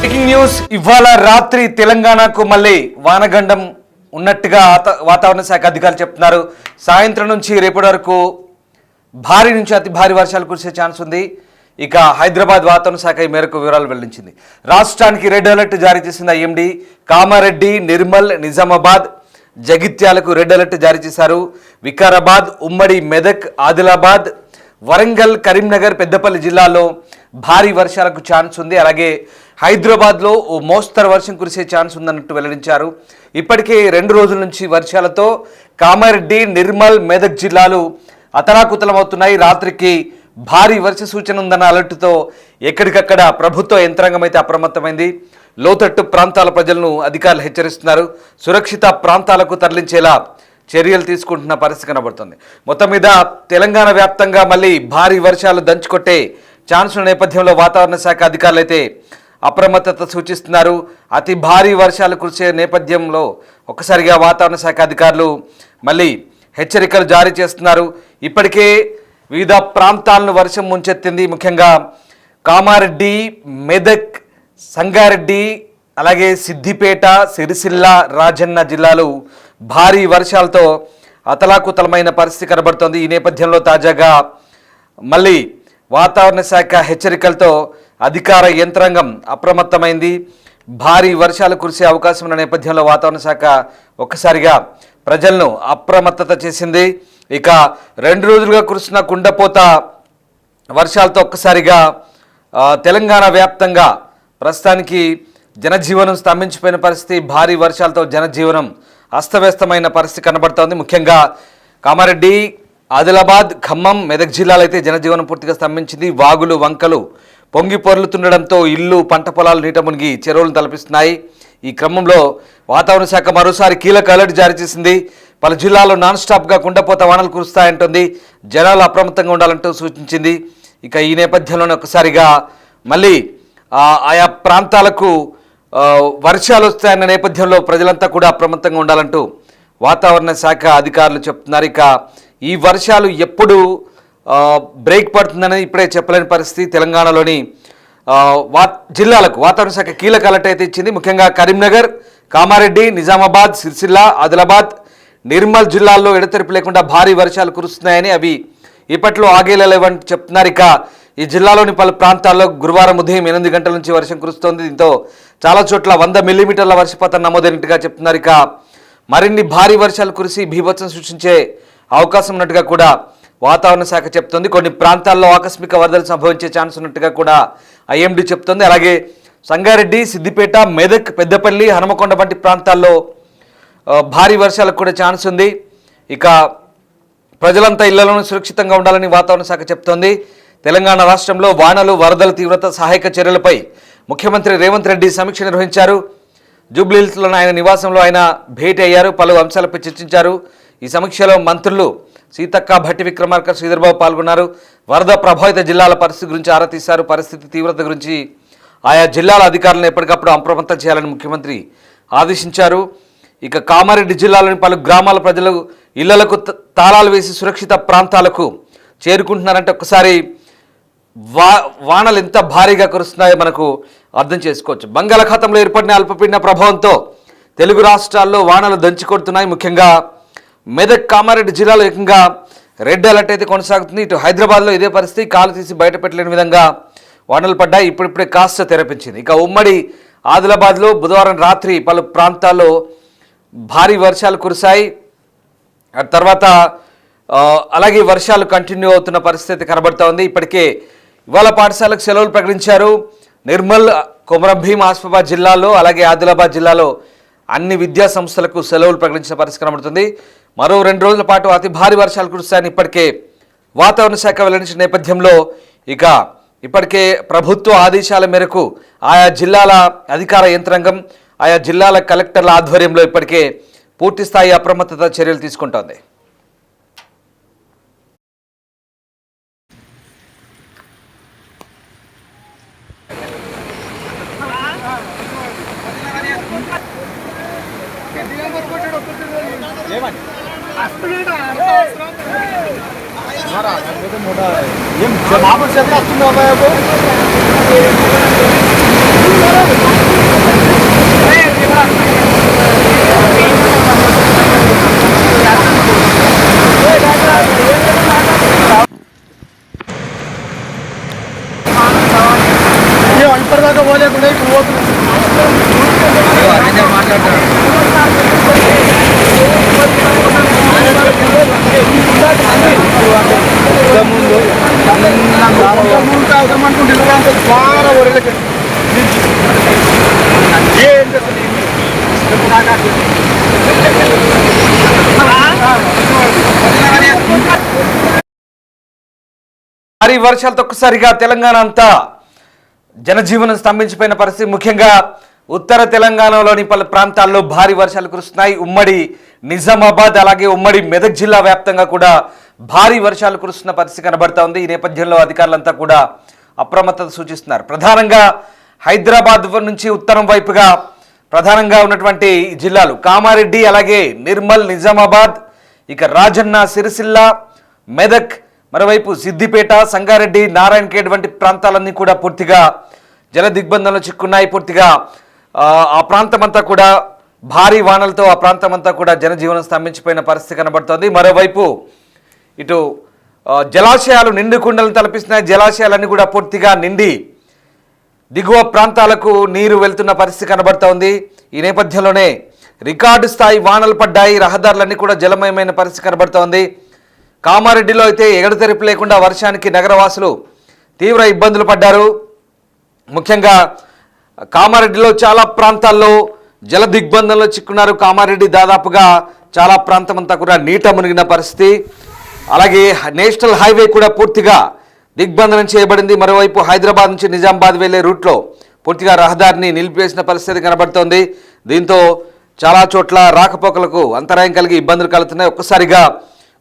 Breaking news ఇవాళ రాత్రి తెలంగాణకు మళ్ళీ వానగండం ఉన్నట్టుగా వాతావరణ శాఖ అధికారులు చెప్తున్నారు. సాయంత్రం నుంచి రేపటి వరకు భారీ నుంచి అతి భారీ వర్షాలు కురిసే ఛాన్స్ ఉంది. ఇక హైదరాబాద్ వాతావరణ శాఖ ఈ మేరకు వివరాలు వెల్లడించింది. రాష్ట్రానికి రెడ్ అలర్ట్ జారీ చేసింది ఐఎండీ. కామారెడ్డి, నిర్మల్, నిజామాబాద్, జగిత్యాలకు రెడ్ అలర్ట్ జారీ చేశారు. వికారాబాద్, ఉమ్మడి మెదక్, ఆదిలాబాద్, వరంగల్, కరీంనగర్, పెద్దపల్లి జిల్లాల్లో భారీ వర్షాలకు ఛాన్స్ ఉంది. అలాగే హైదరాబాద్లో ఓ మోస్తరు వర్షం కురిసే ఛాన్స్ ఉందన్నట్టు వెల్లడించారు. ఇప్పటికే 2 రోజుల నుంచి వర్షాలతో కామారెడ్డి, నిర్మల్, మెదక్ జిల్లాలు అతలాకుతలమవుతున్నాయి. రాత్రికి భారీ వర్ష సూచన ఉందన్న అలర్టుతో ఎక్కడికక్కడ ప్రభుత్వ యంత్రాంగం అయితే అప్రమత్తమైంది. లోతట్టు ప్రాంతాల ప్రజలను అధికారులు హెచ్చరిస్తున్నారు. సురక్షిత ప్రాంతాలకు తరలించేలా చర్యలు తీసుకుంటున్న పరిస్థితి కనబడుతుంది. మొత్తం మీద తెలంగాణ వ్యాప్తంగా మళ్ళీ భారీ వర్షాలు దంచుకొట్టే ఛాన్స్ ఉన్న నేపథ్యంలో వాతావరణ శాఖ అధికారులు అయితే అప్రమత్తత సూచిస్తున్నారు. అతి భారీ వర్షాలు కురిసే నేపథ్యంలో ఒక్కసారిగా వాతావరణ శాఖ అధికారులు మళ్ళీ హెచ్చరికలు జారీ చేస్తున్నారు. ఇప్పటికే వివిధ ప్రాంతాలను వర్షం ముంచెత్తింది. ముఖ్యంగా కామారెడ్డి, మెదక్, సంగారెడ్డి, అలాగే సిద్దిపేట, సిరిసిల్ల, రాజన్న జిల్లాలు భారీ వర్షాలతో అతలాకుతలమైన పరిస్థితి కనబడుతోంది. ఈ నేపథ్యంలో తాజాగా మళ్ళీ వాతావరణ శాఖ హెచ్చరికలతో అధికార యంత్రాంగం అప్రమత్తమైంది. భారీ వర్షాలు కురిసే అవకాశం ఉన్న నేపథ్యంలో వాతావరణ శాఖ ఒక్కసారిగా ప్రజలను అప్రమత్తత చేసింది. ఇక 2 రోజులుగా కురుస్తున్న కుండపోత వర్షాలతో ఒక్కసారిగా తెలంగాణ వ్యాప్తంగా ప్రస్తుతానికి జనజీవనం స్తంభించిపోయిన పరిస్థితి. భారీ వర్షాలతో జనజీవనం అస్తవ్యస్తమైన పరిస్థితి కనబడుతోంది. ముఖ్యంగా కామారెడ్డి, ఆదిలాబాద్, ఖమ్మం, మెదక్ జిల్లాలో అయితే జనజీవనం పూర్తిగా స్తంభించింది. వాగులు, వంకలు పొంగి పొర్లుతుండడంతో ఇల్లు, పంట పొలాలు నీట మునిగి చెరువులను తలపిస్తున్నాయి. ఈ క్రమంలో వాతావరణ శాఖ మరోసారి కీలక అలర్ట్ జారీ చేసింది. పలు జిల్లాల్లో నాన్ స్టాప్గా కుండపోత వానలు కురుస్తాయంటుంది. జనాలు అప్రమత్తంగా ఉండాలంటూ సూచించింది. ఇక ఈ నేపథ్యంలోనే ఒకసారిగా మళ్ళీ ఆయా ప్రాంతాలకు వర్షాలు వస్తాయన్న నేపథ్యంలో ప్రజలంతా కూడా అప్రమత్తంగా ఉండాలంటూ వాతావరణ శాఖ అధికారులు చెప్తున్నారు. ఇక ఈ వర్షాలు ఎప్పుడు బ్రేక్ పడుతుందని ఇప్పుడే చెప్పలేని పరిస్థితి. తెలంగాణలోని జిల్లాలకు వాతావరణ శాఖ కీలక అలర్ట్ అయితే ఇచ్చింది. ముఖ్యంగా కరీంనగర్, కామారెడ్డి, నిజామాబాద్, సిరిసిల్ల, ఆదిలాబాద్, నిర్మల్ జిల్లాల్లో ఎడతెరిపి లేకుండా భారీ వర్షాలు కురుస్తున్నాయని, అవి ఇప్పట్లో ఆగేలేవని చెప్తున్నారు. ఇక ఈ జిల్లాలోని పలు ప్రాంతాల్లో గురువారం ఉదయం 8 గంటల నుంచి వర్షం కురుస్తోంది. దీంతో చాలా చోట్ల 100 మిల్లీమీటర్ల వర్షపాతం నమోదైనట్టుగా చెప్తున్నారు. ఇక మరిన్ని భారీ వర్షాలు కురిసి బీభత్సం సృష్టించే అవకాశం ఉన్నట్టుగా కూడా వాతావరణ శాఖ చెప్తోంది. కొన్ని ప్రాంతాల్లో ఆకస్మిక వరదలు సంభవించే ఛాన్స్ ఉన్నట్టుగా కూడా ఐఎండీ చెప్తోంది. అలాగే సంగారెడ్డి, సిద్దిపేట, మెదక్, పెద్దపల్లి, హనుమకొండ వంటి ప్రాంతాల్లో భారీ వర్షాలకు కూడా ఛాన్స్ ఉంది. ఇక ప్రజలంతా ఇళ్లలోనూ సురక్షితంగా ఉండాలని వాతావరణ శాఖ చెప్తోంది. తెలంగాణ రాష్ట్రంలో వానలు, వరదల తీవ్రత, సహాయక చర్యలపై ముఖ్యమంత్రి రేవంత్ రెడ్డి సమీక్ష నిర్వహించారు. జూబ్లీహిల్స్లోని ఆయన నివాసంలో ఆయన భేటీ అయ్యారు. పలు అంశాలపై చర్చించారు. ఈ సమీక్షలో మంత్రులు సీతక్క, భట్టి విక్రమార్క, శ్రీధర్బాబు పాల్గొన్నారు. వరద ప్రభావిత జిల్లాల పరిస్థితి గురించి ఆరా తీశారు. పరిస్థితి తీవ్రత గురించి ఆయా జిల్లాల అధికారులను ఎప్పటికప్పుడు అప్రమత్తం చేయాలని ముఖ్యమంత్రి ఆదేశించారు. ఇక కామారెడ్డి జిల్లాలోని పలు గ్రామాల ప్రజలు ఇళ్లకు తాళాలు వేసి సురక్షిత ప్రాంతాలకు చేరుకుంటున్నారంటే ఒక్కసారి వానలు ఎంత భారీగా కురుస్తున్నాయో మనకు అర్థం చేసుకోవచ్చు. బంగాళాఖాతంలో ఏర్పడిన అల్పపీడన ప్రభావంతో తెలుగు రాష్ట్రాల్లో వానలు దంచుకొడుతున్నాయి. ముఖ్యంగా మెదక్, కామారెడ్డి జిల్లాలో ఏకంగా రెడ్ అలర్ట్ అయితే కొనసాగుతుంది. ఇటు హైదరాబాద్లో ఇదే పరిస్థితి. కాలు తీసి బయట పెట్టలేని విధంగా వానలు పడ్డాయి. ఇప్పుడిప్పుడే కాస్త తెరపించింది. ఇక ఉమ్మడి ఆదిలాబాద్లో బుధవారం రాత్రి పలు ప్రాంతాల్లో భారీ వర్షాలు కురిశాయి. ఆ తర్వాత అలాగే వర్షాలు కంటిన్యూ అవుతున్న పరిస్థితి కనబడుతూ ఉంది. ఇప్పటికే ఇవాళ పాఠశాలకు సెలవులు ప్రకటించారు. నిర్మల్, కొమరం భీం, ఆసిఫాబాద్ జిల్లాలో, అలాగే ఆదిలాబాద్ జిల్లాలో అన్ని విద్యా సంస్థలకు సెలవులు ప్రకటించిన పరిస్థితి కనబడుతుంది. మరో 2 రోజుల పాటు అతి భారీ వర్షాలు కురుస్తాయని ఇప్పటికే వాతావరణ శాఖ వెల్లడించిన నేపథ్యంలో ఇక ఇప్పటికే ప్రభుత్వ ఆదేశాల మేరకు ఆయా జిల్లాల అధికార యంత్రాంగం, ఆయా జిల్లాల కలెక్టర్ల ఆధ్వర్యంలో ఇప్పటికే పూర్తిస్థాయి అప్రమత్తత చర్యలు తీసుకుంటోంది. ఏం మామూలు చేత వస్తుంది భారీ వర్షాలతో ఒక్కసారిగా తెలంగాణ అంతా జనజీవనం స్తంభించిపోయిన పరిస్థితి. ముఖ్యంగా ఉత్తర తెలంగాణలోని పలు ప్రాంతాల్లో భారీ వర్షాలు కురుస్తున్నాయి. ఉమ్మడి నిజామాబాద్ అలాగే ఉమ్మడి మెదక్ జిల్లా వ్యాప్తంగా కూడా భారీ వర్షాలు కురుస్తున్న పరిస్థితి కనబడతా ఉంది. ఈ నేపథ్యంలో అధికారులంతా కూడా అప్రమత్తత సూచిస్తున్నారు. ప్రధానంగా హైదరాబాద్ నుంచి ఉత్తరం వైపుగా ప్రధానంగా ఉన్నటువంటి జిల్లాలు కామారెడ్డి అలాగే నిర్మల్ నిజామాబాద్, ఇక రాజన్న సిరిసిల్ల, మెదక్, మరోవైపు సిద్దిపేట, సంగారెడ్డి, నారాయణఖేడ్ వంటి ప్రాంతాలన్నీ కూడా పూర్తిగా జల దిగ్బంధంలో చిక్కున్నాయి. పూర్తిగా ఆ ప్రాంతమంతా కూడా భారీ వానలతో ఆ ప్రాంతమంతా కూడా జనజీవనం స్తంభించిపోయిన పరిస్థితి కనబడుతోంది. మరోవైపు ఇటు జలాశయాలు నిండు కుండలను తలపిస్తున్నాయి. జలాశయాలన్నీ కూడా పూర్తిగా నిండి దిగువ ప్రాంతాలకు నీరు వెళ్తున్న పరిస్థితి కనబడుతోంది. ఈ నేపథ్యంలోనే రికార్డు స్థాయి వానలు పడ్డాయి. రహదారులన్నీ కూడా జలమయమైన పరిస్థితి కనబడుతోంది. కామారెడ్డిలో అయితే ఎగడతెరిపి లేకుండా వర్షానికి నగరవాసులు తీవ్ర ఇబ్బందులు పడ్డారు. ముఖ్యంగా కామారెడ్డిలో చాలా ప్రాంతాల్లో జల దిగ్బంధంలో చిక్కున్నారు. కామారెడ్డి దాదాపుగా చాలా ప్రాంతం అంతా కూడా నీట మునిగిన పరిస్థితి. అలాగే నేషనల్ హైవే కూడా పూర్తిగా దిగ్బంధనం చేయబడింది. మరోవైపు హైదరాబాద్ నుంచి నిజామాబాద్ వెళ్లే రూట్లో పూర్తిగా రహదారిని నిలిపివేసిన పరిస్థితి కనబడుతోంది. దీంతో చాలా చోట్ల రాకపోకలకు అంతరాయం కలిగి ఇబ్బందులు కలుగుతున్నాయి. ఒక్కసారిగా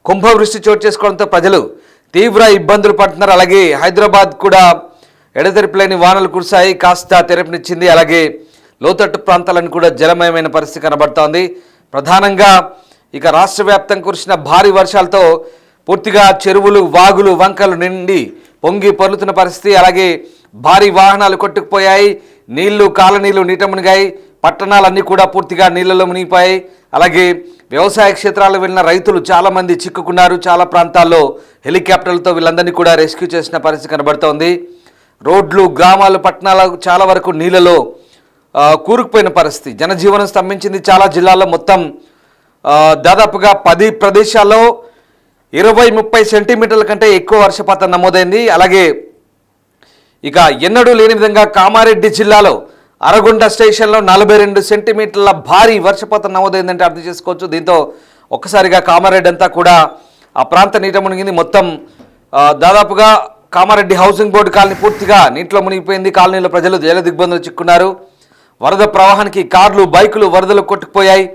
కుంభవృష్టి చోటు చేసుకోవడంతో ప్రజలు తీవ్ర ఇబ్బందులు పడుతున్నారు. అలాగే హైదరాబాద్ కూడా ఎడతెరిపిలేని వానలు కురిశాయి, కాస్త తెరపునిచ్చింది. అలాగే లోతట్టు ప్రాంతాలను కూడా జలమయమైన పరిస్థితి కనబడుతోంది. ప్రధానంగా ఇక రాష్ట్ర వ్యాప్తంగా కురిసిన భారీ వర్షాలతో పూర్తిగా చెరువులు, వాగులు, వంకలు నిండి పొంగి పొర్లుతున్న పరిస్థితి. అలాగే భారీ వాహనాలు కొట్టుకుపోయాయి. నీళ్లు, కాలనీలు నీట మునిగాయి. పట్టణాలన్నీ కూడా పూర్తిగా నీళ్లలో మునిగిపోయాయి. అలాగే వ్యవసాయ క్షేత్రాలకు వెళ్ళిన రైతులు చాలామంది చిక్కుకున్నారు. చాలా ప్రాంతాల్లో హెలికాప్టర్లతో వీళ్ళందరినీ కూడా రెస్క్యూ చేసిన పరిస్థితి కనబడుతోంది. రోడ్లు, గ్రామాలు, పట్టణాలు చాలా వరకు నీళ్ళలో కూరుకుపోయిన పరిస్థితి. జనజీవనం స్తంభించింది. చాలా జిల్లాల్లో మొత్తం దాదాపుగా 10 ప్రదేశాల్లో 20-30 సెంటీమీటర్ల కంటే ఎక్కువ వర్షపాతం నమోదైంది. అలాగే ఇక ఎన్నడూ లేని విధంగా కామారెడ్డి జిల్లాలో అరగొండ స్టేషన్లో 42 సెంటీమీటర్ల భారీ వర్షపాతం నమోదైందంటే అర్థం చేసుకోవచ్చు. దీంతో ఒక్కసారిగా కామారెడ్డి అంతా కూడా ఆ ప్రాంత నీట మునిగింది. మొత్తం దాదాపుగా కామారెడ్డి హౌసింగ్ బోర్డు కాలనీ పూర్తిగా నీటిలో మునిగిపోయింది. కాలనీలో ప్రజలు జల దిగ్బంధంలో చిక్కున్నారు. వరద ప్రవాహానికి కార్లు, బైకులు వరదలు కొట్టుకుపోయాయి.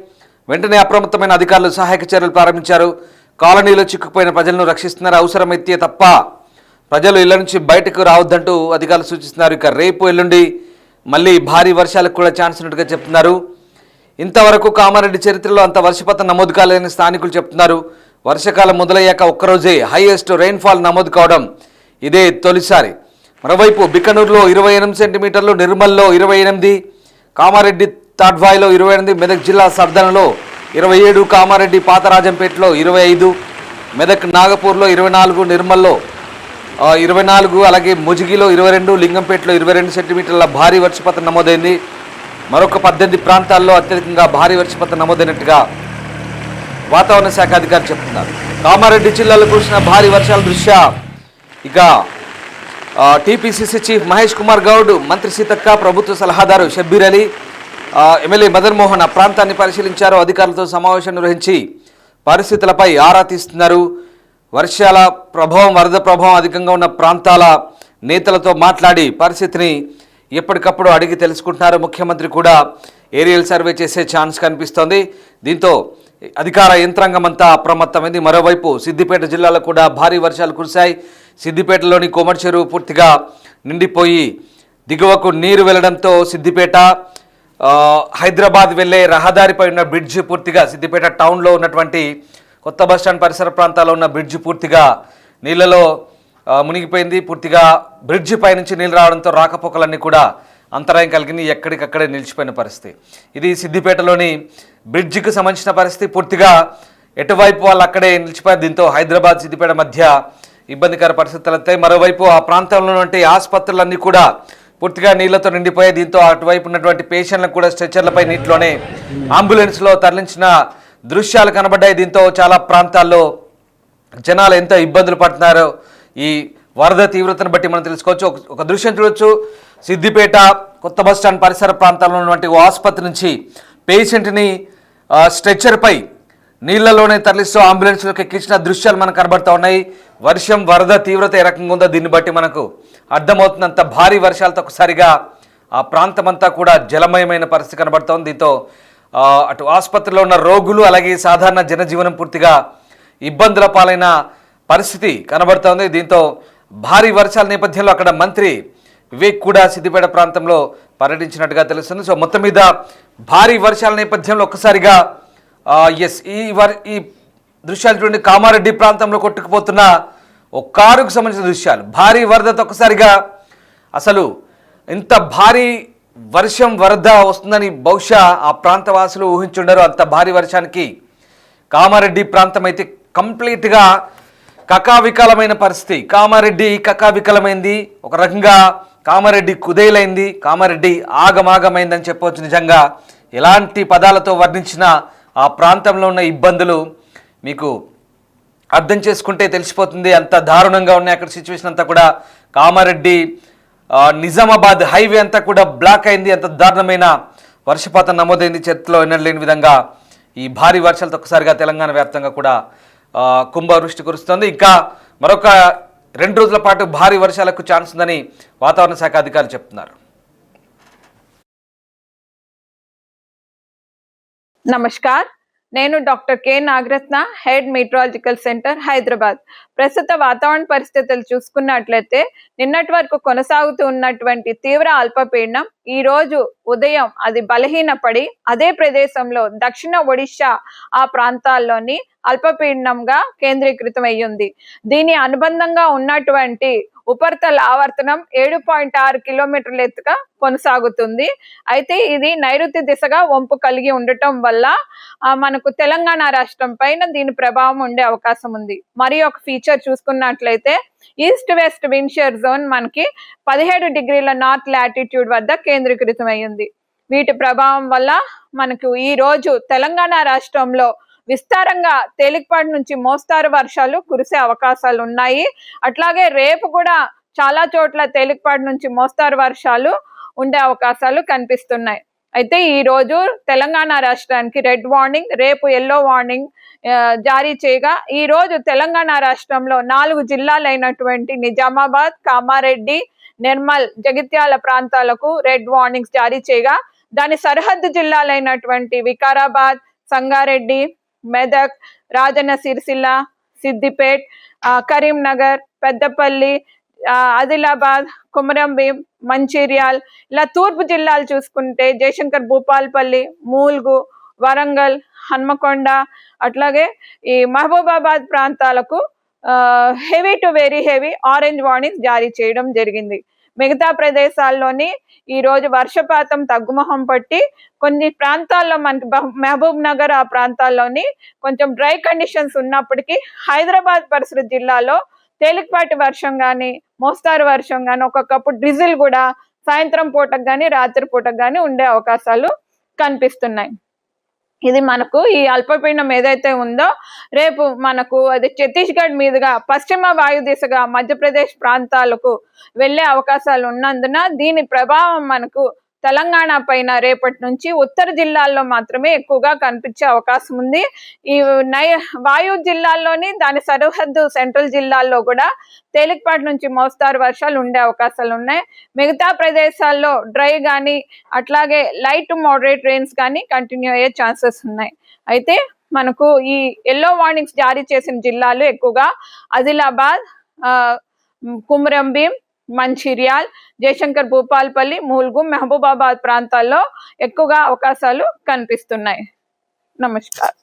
వెంటనే అప్రమత్తమైన అధికారులు సహాయక చర్యలు ప్రారంభించారు. కాలనీలో చిక్కుపోయిన ప్రజలను రక్షిస్తున్నారు. అవసరమైతే తప్ప ప్రజలు ఇళ్ల నుంచి బయటకు రావద్దంటూ అధికారులు సూచిస్తున్నారు. ఇక రేపు, ఎల్లుండి మళ్ళీ భారీ వర్షాలకు కూడా ఛాన్స్ ఉన్నట్టుగా చెప్తున్నారు. ఇంతవరకు కామారెడ్డి చరిత్రలో అంత వర్షపాతం నమోదు కాలేదని స్థానికులు చెప్తున్నారు. వర్షాకాలం మొదలయ్యాక ఒక్కరోజే హైయెస్ట్ రెయిన్ఫాల్ నమోదు కావడం ఇదే తొలిసారి. మరోవైపు బికనూరులో 28 సెంటీమీటర్లు, నిర్మల్లో 28, కామారెడ్డి తాడ్వాయిలో 28, మెదక్ జిల్లా సర్దనలో 27, కామారెడ్డి పాతరాజంపేటలో 25, మెదక్ నాగపూర్లో 24, నిర్మల్లో 24, అలాగే ముజిగిలో 22, లింగంపేటలో 22 సెంటీమీటర్ల భారీ వర్షపాతం నమోదైంది. మరొక 18 ప్రాంతాల్లో అత్యధికంగా భారీ వర్షపాతం నమోదైనట్టుగా వాతావరణ శాఖ అధికారులు చెప్తున్నారు. కామారెడ్డి జిల్లాలో కురిసిన భారీ వర్షాల దృష్ట్యా ఇక టీపీసీసీ చీఫ్ మహేష్ కుమార్ గౌడ్, మంత్రి సీతక్క, ప్రభుత్వ సలహాదారు షబ్బీర్ అలీ, ఎమ్మెల్యే మదన్ మోహన్ ఆ ప్రాంతాన్ని పరిశీలించారు. అధికారులతో సమావేశం నిర్వహించి పరిస్థితులపై ఆరా తీస్తున్నారు. వర్షాల ప్రభావం, వరద ప్రభావం అధికంగా ఉన్న ప్రాంతాల నేతలతో మాట్లాడి పరిస్థితిని ఎప్పటికప్పుడు అడిగి తెలుసుకుంటున్నారు. ముఖ్యమంత్రి కూడా ఏరియల్ సర్వే చేసే ఛాన్స్ కనిపిస్తోంది. దీంతో అధికార యంత్రాంగం అంతా అప్రమత్తమైంది. మరోవైపు సిద్దిపేట జిల్లాలో కూడా భారీ వర్షాలు కురిశాయి. సిద్దిపేటలోని కోమటి చెరువు పూర్తిగా నిండిపోయి దిగువకు నీరు వెళ్లడంతో సిద్దిపేట హైదరాబాద్ వెళ్లే రహదారిపై ఉన్న బ్రిడ్జ్ పూర్తిగా, సిద్దిపేట టౌన్లో ఉన్నటువంటి కొత్త బస్టాండ్ పరిసర ప్రాంతాల్లో ఉన్న బ్రిడ్జ్ పూర్తిగా నీళ్లలో మునిగిపోయింది. పూర్తిగా బ్రిడ్జ్ పై నుంచి నీళ్ళు రావడంతో రాకపోకలన్నీ కూడా అంతరాయం కలిగింది. ఎక్కడికక్కడే నిలిచిపోయిన పరిస్థితి. ఇది సిద్దిపేటలోని బ్రిడ్జికి సంబంధించిన పరిస్థితి. పూర్తిగా ఎటువైపు వాళ్ళు అక్కడే నిలిచిపోయారు. దీంతో హైదరాబాద్, సిద్దిపేట మధ్య ఇబ్బందికర పరిస్థితులు వస్తాయి. మరోవైపు ఆ ప్రాంతంలో ఉన్నటువంటి ఆసుపత్రులన్నీ కూడా పూర్తిగా నీళ్లతో నిండిపోయాయి. దీంతో అటువైపు ఉన్నటువంటి పేషెంట్లకు కూడా స్ట్రెచర్లపై నీటిలోనే అంబులెన్స్లో తరలించిన దృశ్యాలు కనబడ్డాయి. దీంతో చాలా ప్రాంతాల్లో జనాలు ఎంత ఇబ్బందులు పడుతున్నారో ఈ వరద తీవ్రతను బట్టి మనం తెలుసుకోవచ్చు. ఒక దృశ్యం చూడొచ్చు. సిద్దిపేట కొత్త బస్ స్టాండ్ పరిసర ప్రాంతాల్లో ఉన్నటువంటి ఓ ఆసుపత్రి నుంచి పేషెంట్ని స్ట్రెచ్చర్పై నీళ్లలోనే తరలిస్తూ అంబులెన్స్లోకి ఎక్కించిన దృశ్యాలు మనకు కనబడుతూ ఉన్నాయి. వర్షం వరద తీవ్రత ఏ రకంగా ఉందో దీన్ని బట్టి మనకు అర్థమవుతున్నంత భారీ వర్షాలతో ఒకసారిగా ఆ ప్రాంతం అంతా కూడా జలమయమైన పరిస్థితి కనబడుతోంది. దీంతో అటు ఆసుపత్రిలో ఉన్న రోగులు అలాగే సాధారణ జనజీవనం పూర్తిగా ఇబ్బందుల పాలైన పరిస్థితి కనబడుతోంది. దీంతో భారీ వర్షాల నేపథ్యంలో అక్కడ మంత్రి వివేక్ కూడా సిద్దిపేట ప్రాంతంలో పర్యటించినట్టుగా తెలుస్తుంది. సో మొత్తం మీద భారీ వర్షాల నేపథ్యంలో ఒక్కసారిగా ఈ దృశ్యాలు చూడండి. కామారెడ్డి ప్రాంతంలో కొట్టుకుపోతున్న ఒక కారుకు సంబంధించిన దృశ్యాలు. భారీ వరదతో ఒక్కసారిగా అసలు ఇంత భారీ వర్షం వరద వస్తుందని బహుశా ఆ ప్రాంత వాసులు ఊహించుండరు. అంత భారీ వర్షానికి కామారెడ్డి ప్రాంతం అయితే కంప్లీట్గా కకావికలమైన పరిస్థితి. కామారెడ్డి కకావికలమైంది, ఒక రకంగా కామారెడ్డి కుదేలైంది, కామారెడ్డి ఆగమాగమైందని చెప్పవచ్చు. నిజంగా ఎలాంటి పదాలతో వర్ణించిన ఆ ప్రాంతంలో ఉన్న ఇబ్బందులు మీకు అర్థం చేసుకుంటే తెలిసిపోతుంది. అంత దారుణంగా ఉన్నాయి అక్కడ సిచ్యువేషన్ అంతా కూడా. కామారెడ్డి నిజామాబాద్ హైవే అంతా కూడా బ్లాక్ అయింది. అంత దారుణమైన వర్షపాతం నమోదైంది. చరిత్రలో ఎన్నడలేని విధంగా ఈ భారీ వర్షాలతో ఒకసారిగా తెలంగాణ వ్యాప్తంగా కూడా కుంభవృష్టి కురుస్తోంది. ఇంకా మరొక 2 రోజుల పాటు భారీ వర్షాలకు ఛాన్స్ ఉందని వాతావరణ శాఖ అధికారులు చెప్తున్నారు. నమస్కార్, నేను doctor K Nagaratna, head meteorological centre, Hyderabad. ప్రస్తుత వాతావరణ పరిస్థితులు చూసుకున్నట్లయితే నిన్నటి వరకు కొనసాగుతూ ఉన్నటువంటి తీవ్ర అల్పపీడనం ఈ రోజు ఉదయం అది బలహీనపడి అదే ప్రదేశంలో దక్షిణ ఒడిశా ఆ ప్రాంతాల్లోని అల్పపీడనంగా కేంద్రీకృతం అయ్యింది. దీని అనుబంధంగా ఉన్నటువంటి ఉపరితల ఆవర్తనం 7.6 కిలోమీటర్ల ఎత్తుగా కొనసాగుతుంది. అయితే ఇది నైరుతి దిశగా వంపు కలిగి ఉండటం వల్ల మనకు తెలంగాణ రాష్ట్రం పైన దీని ప్రభావం ఉండే అవకాశం ఉంది. మరి ఒక ఫీచర్ చూసుకున్నట్లయితే east west wind shear zone మనకి 17 డిగ్రీల నార్త్ లాటిట్యూడ్ వద్ద కేంద్రీకృతం అయ్యింది. వీటి ప్రభావం వల్ల మనకు ఈ రోజు తెలంగాణ రాష్ట్రంలో విస్తారంగా తేలికపాటి నుంచి మోస్తారు వర్షాలు కురిసే అవకాశాలు ఉన్నాయి. అట్లాగే రేపు కూడా చాలా చోట్ల తేలికపాటి నుంచి మోస్తారు వర్షాలు ఉండే అవకాశాలు కనిపిస్తున్నాయి. అయితే ఈ రోజు తెలంగాణ రాష్ట్రానికి రెడ్ వార్నింగ్, రేపు ఎల్లో వార్నింగ్ జారీ చేయగా ఈ రోజు తెలంగాణ రాష్ట్రంలో 4 జిల్లాలైనటువంటి నిజామాబాద్, కామారెడ్డి, నిర్మల్, జగిత్యాల ప్రాంతాలకు రెడ్ వార్నింగ్స్ జారీ చేయగా దాని సరిహద్దు జిల్లాలైనటువంటి వికారాబాద్, సంగారెడ్డి, మెదక్, రాజన్న సిరిసిల్ల, సిద్దిపేట్, కరీంనగర్, పెద్దపల్లి, ఆదిలాబాద్, కుమరంభీం, మంచిర్యాల్, ఇలా తూర్పు జిల్లాలు చూసుకుంటే జయశంకర్, భూపాల్పల్లి, మూల్గు, వరంగల్, హన్మకొండ, అట్లాగే ఈ మహబూబాబాద్ ప్రాంతాలకు heavy to very heavy orange warnings జారీ చేయడం జరిగింది. మిగతా ప్రదేశాల్లోని ఈ రోజు వర్షపాతం తగ్గుముఖం పట్టి కొన్ని ప్రాంతాల్లో మనకి మహబూబ్ నగర్ ఆ ప్రాంతాల్లోని కొంచెం డ్రై కండిషన్స్ ఉన్నప్పటికీ హైదరాబాద్ పరిసర జిల్లాలో తేలికపాటి వర్షం కానీ మోస్తారు వర్షం కానీ ఒక్కొక్కప్పుడు డ్రిజిల్ కూడా సాయంత్రం పూటకు కానీ రాత్రి పూటకు కానీ ఉండే అవకాశాలు కనిపిస్తున్నాయి. ఇది మనకు ఈ అల్పపీడనం ఏదైతే ఉందో రేపు మనకు అది ఛత్తీస్గఢ్ మీదుగా పశ్చిమ వాయు దిశగా మధ్యప్రదేశ్ ప్రాంతాలకు వెళ్లే అవకాశాలు ఉన్నందున దీని ప్రభావం మనకు తెలంగాణ పైన రేపటి నుంచి ఉత్తర జిల్లాల్లో మాత్రమే ఎక్కువగా కనిపించే అవకాశం ఉంది. ఈ వాయు జిల్లాల్లోని దాని సరిహద్దు సెంట్రల్ జిల్లాల్లో కూడా తేలికపాటి నుంచి మోస్తారు వర్షాలు ఉండే అవకాశాలు ఉన్నాయి. మిగతా ప్రదేశాల్లో డ్రై కానీ అట్లాగే లైట్ టు మోడరేట్ రెయిన్స్ కానీ కంటిన్యూ అయ్యే ఛాన్సెస్ ఉన్నాయి. అయితే మనకు ఈ ఎల్లో వార్నింగ్స్ జారీ చేసిన జిల్లాలు ఎక్కువగా ఆదిలాబాద్, కుమ్రంభీం, మంచిర్యాల్, జయశంకర్, భూపాల్పల్లి, మూల్గు, మహబూబాబాద్ ప్రాంతాల్లో ఎక్కువగా అవకాశాలు కనిపిస్తున్నాయి. నమస్కారం.